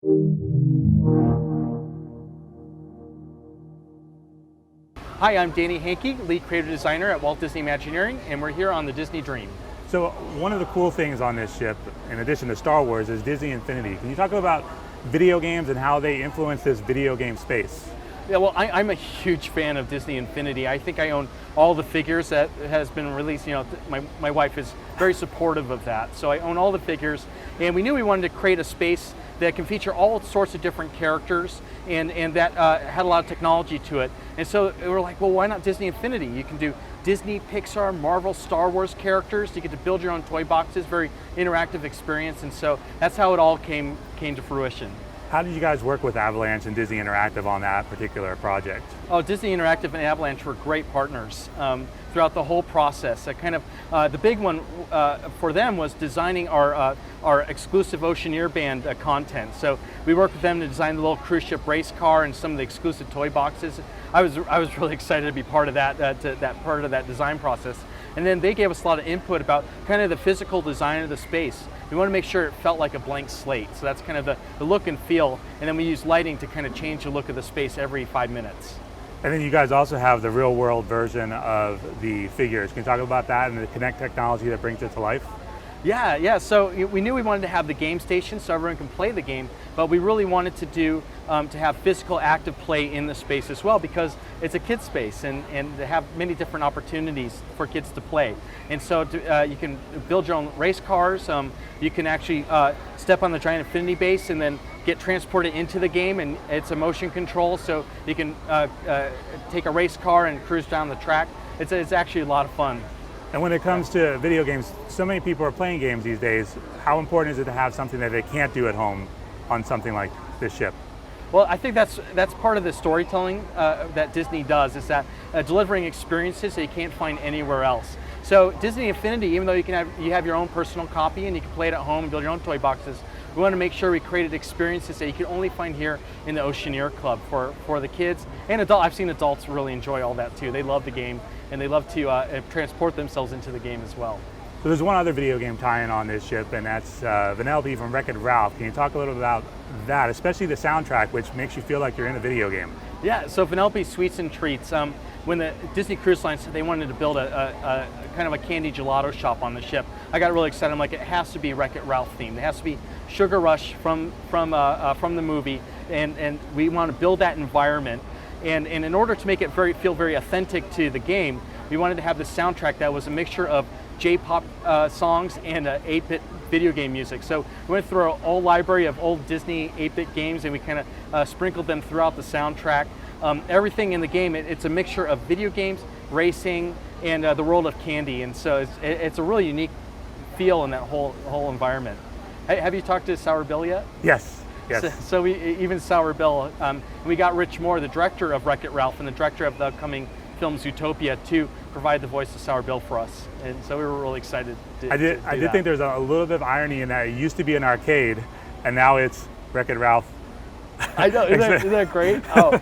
Hi, I'm Danny Handke, lead creative designer at Walt Disney Imagineering, and we're here on the Disney Dream. So one of the cool things on this ship, in addition to Star Wars, is Disney Infinity. Can you talk about video games and how they influence this video game space? Yeah, well, I'm a huge fan of Disney Infinity. I think I own all the figures that has been released. You know, my wife is very supportive of that. So I own all the figures, and we knew we wanted to create a space that can feature all sorts of different characters and that had a lot of technology to it. And so we were like, well, why not Disney Infinity? You can do Disney, Pixar, Marvel, Star Wars characters. You get to build your own toy boxes, very interactive experience. And so that's how it all came to fruition. How did you guys work with Avalanche and Disney Interactive on that particular project? Oh, Disney Interactive and Avalanche were great partners throughout the whole process. The big one for them was designing our exclusive Oceaneer Band content. So we worked with them to design the little cruise ship race car and some of the exclusive toy boxes. I was really excited to be part of that design process. And then they gave us a lot of input about kind of the physical design of the space. We want to make sure it felt like a blank slate. So that's kind of the look and feel. And then we use lighting to kind of change the look of the space every 5 minutes. And then you guys also have the real world version of the figures. Can you talk about that and the Kinect technology that brings it to life? Yeah. So we knew we wanted to have the game station so everyone can play the game, but we really wanted to have physical active play in the space as well, because it's a kids space and to have many different opportunities for kids to play. And so you can build your own race cars. You can actually step on the giant Infinity base and then get transported into the game, and it's a motion control, so you can take a race car and cruise down the track. It's actually a lot of fun. And when it comes to video games, so many people are playing games these days. How important is it to have something that they can't do at home on something like this ship? Well, I think that's part of the storytelling that Disney does, is that delivering experiences that you can't find anywhere else. So Disney Infinity, even though you have your own personal copy and you can play it at home and build your own toy boxes, we want to make sure we created experiences that you can only find here in the Oceaneer Club for the kids and adults. I've seen adults really enjoy all that too. They love the game and they love to transport themselves into the game as well. So there's one other video game tie-in on this ship, and that's Vanellope from Wreck-It Ralph. Can you talk a little about that, especially the soundtrack, which makes you feel like you're in a video game? Yeah, so Vanellope Sweets and Treats. When the Disney Cruise Line said they wanted to build a kind of a candy gelato shop on the ship, I got really excited. I'm like, it has to be Wreck-It Ralph themed. It has to be Sugar Rush from the movie, and we want to build that environment. And in order to make it feel very authentic to the game, we wanted to have the soundtrack that was a mixture of J-pop songs and 8-bit video game music. So we went through our old library of old Disney 8-bit games, and we kind of sprinkled them throughout the soundtrack. Everything in the game, it's a mixture of video games, racing, and the world of candy. And so it's a really unique feel in that whole environment. Have you talked to Sour Bill yet? Yes. So even Sour Bill, we got Rich Moore, the director of Wreck-It Ralph and the director of the upcoming film Zootopia, to provide the voice of Sour Bill for us. And so we were really excited I did think there's a little bit of irony in that. It used to be an arcade, and now it's Wreck-It Ralph. I know, isn't that great? Oh,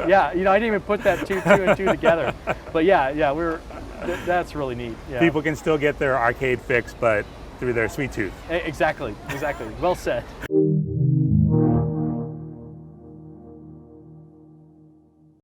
yeah. I didn't even put that two and two together. But yeah, that's really neat. Yeah. People can still get their arcade fix, but through their sweet tooth. Exactly. Well said.